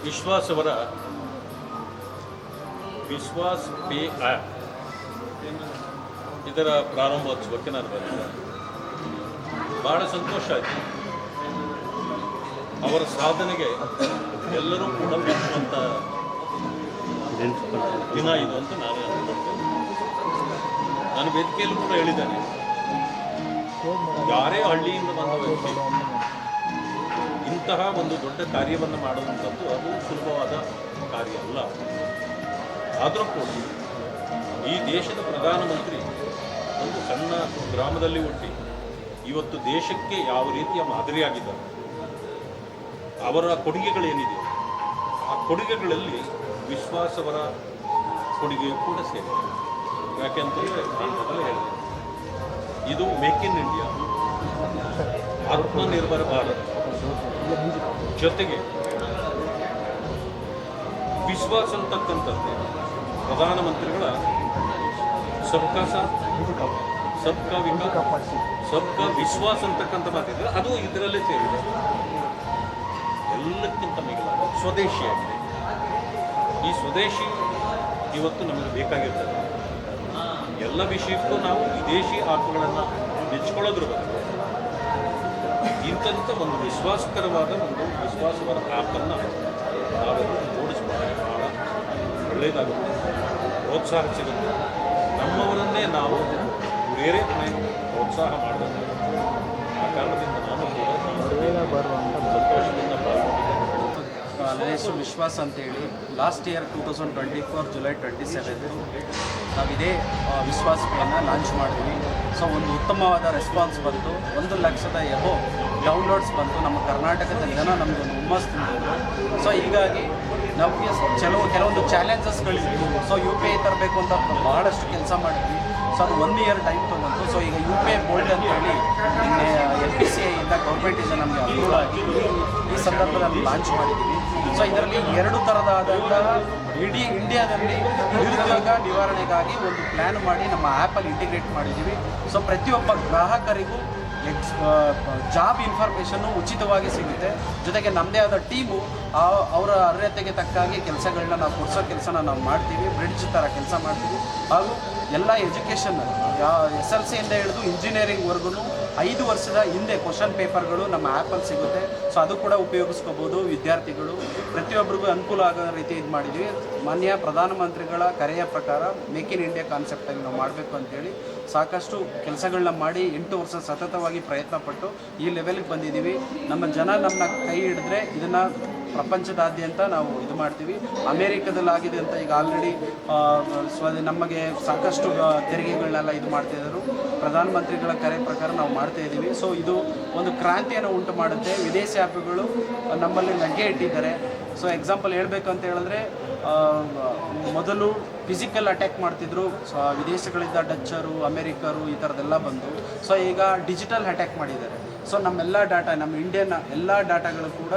ವಿಶ್ವಾಸ್ ಅವರ ವಿಶ್ವಾಸ್ pay app ಇದರ ಪ್ರಾರಂಭೋತ್ಸವಕ್ಕೆ ನಾನು ಬಂದಿದ್ದೆ. ಭಾಳ ಸಂತೋಷ ಆಯಿತು. ಅವರ ಸಾಧನೆಗೆ ಎಲ್ಲರೂ ಕೂಡ ಮೆಚ್ಚುವಂಥ ದಿನ ಇದು ಅಂತ ನಾನು ಅಂದ್ಕೊಳ್ತೇನೆ. ನಾನು ವೇದಿಕೆಯಲ್ಲೂ ಕೂಡ ಹೇಳಿದ್ದೇನೆ, ಯಾರೇ ಹಳ್ಳಿಯಿಂದ ಬಂದ ವ್ಯಕ್ತಿ ಇಂತಹ ಒಂದು ದೊಡ್ಡ ಕಾರ್ಯವನ್ನು ಮಾಡುವಂಥದ್ದು ಅದು ಸುಲಭವಾದ ಕಾರ್ಯ ಅಲ್ಲ. ಆದರೂ ಕೂಡ ಈ ದೇಶದ ಪ್ರಧಾನಮಂತ್ರಿ ಒಂದು ಸಣ್ಣ ಗ್ರಾಮದಲ್ಲಿ ಹುಟ್ಟಿ ಇವತ್ತು ದೇಶಕ್ಕೆ ಯಾವ ರೀತಿಯ ಮಾದರಿಯಾಗಿದ್ದಾರೆ. ಅವರ ಕೊಡುಗೆಗಳೇನಿದೆ ಆ ಕೊಡುಗೆಗಳಲ್ಲಿ ವಿಶ್ವಾಸವರ ಕೊಡುಗೆಯೂ ಕೂಡ ಸೇರಿದೆ. ಯಾಕೆಂತಂದರೆ ನಾನು ಮೊದಲೇ ಹೇಳಿದೆ, ಇದು make in India, Atmanirbhar Bharat ಜೊತೆಗೆ ವಿಶ್ವಾಸ ಅಂತಕ್ಕಂಥದ್ದು ಪ್ರಧಾನಮಂತ್ರಿಗಳ ಸಬ್ಕಾ ಸಾಥ್ ಸಬ್ಕಾ ವಿಕಾಸ್ ಸಬ್ಕಾ ವಿಶ್ವಾಸ ಅಂತಕ್ಕಂಥ ಮಾತಿದೆ. ಅದು ಇದರಲ್ಲೇ ಸೇರಿದೆ. ಎಲ್ಲಕ್ಕಿಂತ ಮಿಗಿಲಾದ ಸ್ವದೇಶಿಯಾಗಿದೆ. ಈ ಸ್ವದೇಶಿ ಇವತ್ತು ನಮಗೆ ಬೇಕಾಗಿರ್ತದೆ. ಎಲ್ಲ ವಿಷಯಕ್ಕೂ ನಾವು ವಿದೇಶಿ ಆ್ಯಪ್ಗಳನ್ನು ನೆಚ್ಕೊಳ್ಳೋದ್ರ ಬದಲು ಇಂಥ ಒಂದು ವಿಶ್ವಾಸಕರವಾದ ಒಂದು ವಿಶ್ವಾಸವಾದ ಆ್ಯಪನ್ನು ನಾವೆಲ್ಲ ಜೋಡಿಸ್ಕೊಂಡ್ರೆ ಭಾಳ ಒಳ್ಳೆಯದಾಗುತ್ತೆ, ಪ್ರೋತ್ಸಾಹ ಸಿಗುತ್ತೆ. ನಮ್ಮವರನ್ನೇ ನಾವು ಬೇರೆ ಪ್ರೋತ್ಸಾಹ ಮಾಡಬೇಕು. ಆ ಕಾರಣದಿಂದ ನಾನು ಕೂಡ ಸಂತೋಷದಿಂದ ನನ್ನ ಹೆಸರು ವಿಶ್ವಾಸ್ ಅಂತೇಳಿ. ಲಾಸ್ಟ್ ಇಯರ್ 2024 ಜುಲೈ 27 ನಾವು ಇದೇ ವಿಶ್ವಾಸ್ ಪೇನ ಲಾಂಚ್ ಮಾಡಿದ್ವಿ. ಸೊ ಒಂದು ಉತ್ತಮವಾದ ರೆಸ್ಪಾನ್ಸ್ ಬಂತು. 1 ಲಕ್ಷದ ಎಬೋ ಡೌನ್ಲೋಡ್ಸ್ ಬಂತು. ನಮ್ಮ ಕರ್ನಾಟಕದ ಜನ ನಮಗೆ ಒಂದು ಹುಮ್ಮಸ್ ತುಂಬಿದ್ರು. ಸೊ ಹೀಗಾಗಿ ನಮಗೆ ಕೆಲವೊಂದು ಚಾಲೆಂಜಸ್ಗಳಿದ್ವು. ಸೊ ಯು ಪಿ ಐ ತರಬೇಕು ಅಂತ ಬಹಳಷ್ಟು ಕೆಲಸ ಮಾಡಿದ್ವಿ. ಸೊ ಅದು 1 ಇಯರ್ ಟೈಮ್ ತೊಗೊಂಡು. ಸೊ ಈಗ ಯು ಪಿ ಐ ಬೋಲ್ಡ್ ಅಂತೇಳಿ ನಿನ್ನೆ LPCI ಇಂದ ಗೌರ್ಮೆಂಟಿಂದ ನಮಗೆ ಅಪ್ರೂವ್ ಆಗಿ ಈ ಸಂದರ್ಭದಲ್ಲಿ ಲಾಂಚ್ ಮಾಡಿದ್ದೀವಿ. ಸೊ ಇದರಲ್ಲಿ 2 ಥರದಾದಂತಹ ಇಡೀ ಇಂಡಿಯಾದಲ್ಲಿ ನಿರುದ್ಯೋಗ ನಿವಾರಣೆಗಾಗಿ ಒಂದು ಪ್ಲ್ಯಾನ್ ಮಾಡಿ ನಮ್ಮ ಆ್ಯಪಲ್ಲಿ ಇಂಟಿಗ್ರೇಟ್ ಮಾಡಿದ್ದೀವಿ. ಸೊ ಪ್ರತಿಯೊಬ್ಬ ಗ್ರಾಹಕರಿಗೂ ಜಾಬ್ ಇನ್ಫಾರ್ಮೇಷನ್ನು ಉಚಿತವಾಗಿ ಸಿಗುತ್ತೆ. ಜೊತೆಗೆ ನಮ್ಮದೇ ಆದ ಟೀಮು ಅವರ ಅರ್ಹತೆಗೆ ತಕ್ಕಾಗಿ ಕೆಲಸಗಳನ್ನ ನಾವು ಕೊಡಿಸೋ ಕೆಲಸನ ನಾವು ಮಾಡ್ತೀವಿ. ಬ್ರಿಡ್ಜ್ ಥರ ಕೆಲಸ ಮಾಡ್ತೀವಿ. ಹಾಗೂ ಎಲ್ಲ ಎಜುಕೇಷನ್ SLCಯಿಂದ ಹಿಡಿದು ಇಂಜಿನಿಯರಿಂಗ್ವರೆಗೂ 5 ವರ್ಷದ ಹಿಂದೆ ಕ್ವಶನ್ ಪೇಪರ್ಗಳು ನಮ್ಮ ಆ್ಯಪಲ್ಲಿ ಸಿಗುತ್ತೆ. ಸೊ ಅದು ಕೂಡ ಉಪಯೋಗಿಸ್ಕೋಬೋದು. ವಿದ್ಯಾರ್ಥಿಗಳು ಪ್ರತಿಯೊಬ್ಬರಿಗೂ ಅನುಕೂಲ ಆಗೋ ರೀತಿ ಇದು ಮಾಡಿದ್ವಿ. ಮಾನ್ಯ ಪ್ರಧಾನಮಂತ್ರಿಗಳ ಕರೆಯ ಪ್ರಕಾರ ಮೇಕ್ ಇನ್ ಇಂಡಿಯಾ ಕಾನ್ಸೆಪ್ಟಲ್ಲಿ ನಾವು ಮಾಡಬೇಕು ಅಂತೇಳಿ ಸಾಕಷ್ಟು ಕೆಲಸಗಳನ್ನ ಮಾಡಿ 8 ವರ್ಷ ಸತತವಾಗಿ ಪ್ರಯತ್ನಪಟ್ಟು ಈ ಲೆವೆಲ್ಗೆ ಬಂದಿದ್ದೀವಿ. ನಮ್ಮ ಜನ ನಮ್ಮನ್ನ ಕೈ ಹಿಡಿದ್ರೆ ಇದನ್ನು ಪ್ರಪಂಚದಾದ್ಯಂತ ನಾವು ಇದು ಮಾಡ್ತೀವಿ. ಅಮೇರಿಕದಲ್ಲಾಗಿದೆ ಅಂತ ಈಗ ಆಲ್ರೆಡಿ ನಮಗೆ ಸಾಕಷ್ಟು ತೆರಿಗೆಗಳನ್ನೆಲ್ಲ ಇದು ಮಾಡ್ತಾಯಿದ್ರು. ಪ್ರಧಾನಮಂತ್ರಿಗಳ ಕರೆ ಪ್ರಕಾರ ನಾವು ಮಾಡ್ತಾ ಇದ್ದೀವಿ. ಸೊ ಇದು ಒಂದು ಕ್ರಾಂತಿಯನ್ನು ಉಂಟು ಮಾಡುತ್ತೆ. ವಿದೇಶಿ ಆ್ಯಪ್ಗಳು ನಮ್ಮಲ್ಲಿ ಲಗ್ಗೆ ಇಟ್ಟಿದ್ದಾರೆ. ಸೊ ಎಕ್ಸಾಂಪಲ್ ಹೇಳಬೇಕು ಅಂತ ಹೇಳಿದ್ರೆ, ಮೊದಲು ಫಿಸಿಕಲ್ ಅಟ್ಯಾಕ್ ಮಾಡ್ತಿದ್ರು. ಸೊ ವಿದೇಶಗಳಿಂದ ಡಚ್ಚರು, ಅಮೇರಿಕರು ಈ ಥರದ್ದೆಲ್ಲ ಬಂದು ಸೊ ಈಗ ಡಿಜಿಟಲ್ ಅಟ್ಯಾಕ್ ಮಾಡಿದ್ದಾರೆ. ಸೊ ನಮ್ಮೆಲ್ಲ ಡಾಟಾ, ನಮ್ಮ ಇಂಡಿಯನ್ ಎಲ್ಲ ಡಾಟಾಗಳು ಕೂಡ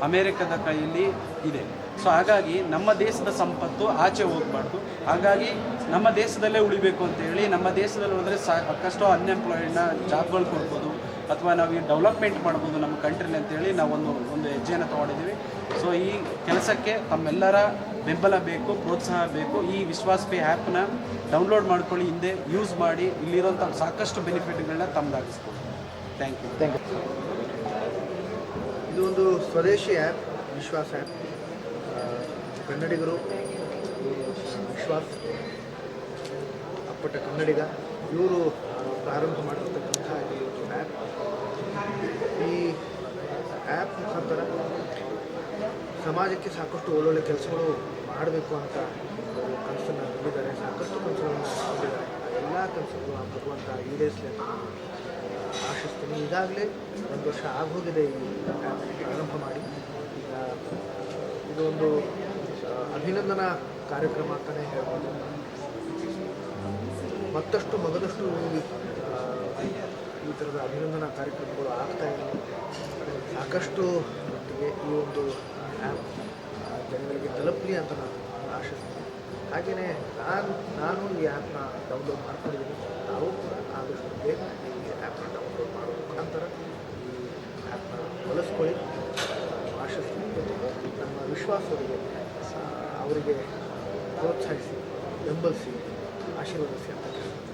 ಅಮೇರಿಕದ ಕೈಯಲ್ಲಿ ಇದೆ. ಸೊ ಹಾಗಾಗಿ ನಮ್ಮ ದೇಶದ ಸಂಪತ್ತು ಆಚೆ ಹೋಗಬಾರ್ದು. ಹಾಗಾಗಿ ನಮ್ಮ ದೇಶದಲ್ಲೇ ಉಳಿಬೇಕು ಅಂತೇಳಿ, ನಮ್ಮ ದೇಶದಲ್ಲಿ ಹೋದರೆ ಸಾಕಷ್ಟು ಅನ್ಎಂಪ್ಲಾಯ್ಡ್ನ ಜಾಬ್ಗಳು ಕೊಡ್ಬೋದು ಅಥವಾ ನಾವು ಈ ಡೆವಲಪ್ಮೆಂಟ್ ಮಾಡ್ಬೋದು ನಮ್ಮ ಕಂಟ್ರಿಲಿ ಅಂತೇಳಿ ನಾವು ಒಂದು ಹೆಜ್ಜೆಯನ್ನು ತೊಗೊಂಡಿದ್ದೀವಿ. ಸೊ ಈ ಕೆಲಸಕ್ಕೆ ತಮ್ಮೆಲ್ಲರ ಬೆಂಬಲ ಬೇಕು, ಪ್ರೋತ್ಸಾಹ ಬೇಕು. ಈ ವಿಶ್ವಾಸ್ ಪೇ ಆ್ಯಪ್ನ ಡೌನ್ಲೋಡ್ ಮಾಡ್ಕೊಳ್ಳಿ, ಹಿಂದೆ ಯೂಸ್ ಮಾಡಿ. ಇಲ್ಲಿರೋಂಥ ಸಾಕಷ್ಟು ಬೆನಿಫಿಟ್ಗಳನ್ನ ತಮ್ಮದಾಗಿಸ್ಬೋದು. Thank you. ಇದು ಒಂದು ಸ್ವದೇಶಿ ಆ್ಯಪ್, ವಿಶ್ವಾಸ್ ಆ್ಯಪ್. ಕನ್ನಡಿಗರು ವಿಶ್ವಾಸ್ ಅಪ್ಪಟ ಕನ್ನಡಿಗ ಇವರು ಪ್ರಾರಂಭ ಮಾಡಿರ್ತಕ್ಕಂಥ ಈ ಆ್ಯಪ್. ಈ ಆ್ಯಪ್ ಮುಖಾಂತರ ಸಮಾಜಕ್ಕೆ ಸಾಕಷ್ಟು ಒಳ್ಳೊಳ್ಳೆ ಕೆಲಸಗಳು ಮಾಡಬೇಕು ಅಂತ ಕನಸನ್ನು ಹೊಂದಿದ್ದಾರೆ. ಸಾಕಷ್ಟು ಕನಸುಗಳನ್ನು ಹೊಂದಿದ್ದಾರೆ. ಎಲ್ಲ ಕನಸುಗಳು ಭಗವಂತ ಈಡೇರಿಸಲಿ ಅಂತ ಆಶಿಸ್ತೀನಿ. ಈಗಾಗಲೇ 1 ವರ್ಷ ಆಗೋಗಿದೆ ಈ ಆ್ಯಪ್ ಪ್ರಾರಂಭ ಮಾಡಿ. ಇದು ಒಂದು ಅಭಿನಂದನಾ ಕಾರ್ಯಕ್ರಮ ಅಂತಲೇ ಹೇಳ್ಬೋದು. ಮತ್ತಷ್ಟು ಮಗದಷ್ಟು ಈ ಥರದ ಅಭಿನಂದನಾ ಕಾರ್ಯಕ್ರಮಗಳು ಆಗ್ತಾಯಿವೆ. ಸಾಕಷ್ಟು ಮಟ್ಟಿಗೆ ಈ ಒಂದು ಆ್ಯಪ್ ಜನಗಳಿಗೆ ತಲುಪಲಿ ಅಂತ ನಾನು ಆಶಿಸ್ತೀನಿ. ಹಾಗೆಯೇ ನಾನು ಈ ಆ್ಯಪ್ನ ಡೌನ್ಲೋಡ್ ಮಾಡ್ಕೊಂಡಿದ್ದೀನಿ. ನಾವು ಕೂಡ ಆದಷ್ಟು ಬೇಗ ಈ ಆ್ಯಪ್ನ ಡೌನ್ಲೋಡ್ ಮಾಡೋ ಮುಖಾಂತರ ಈ ಆ್ಯಪ್ನ ಬಳಸ್ಕೊಳ್ಳಿ ಆಶಿಸ್ತೀನಿ. ನಮ್ಮ ವಿಶ್ವಾಸ್ ಅವರಿಗೆ ಪ್ರೋತ್ಸಾಹಿಸಿ ಬೆಂಬಲಿಸಿ ಆಶೀರ್ವದಿಸಿ ಅಂತ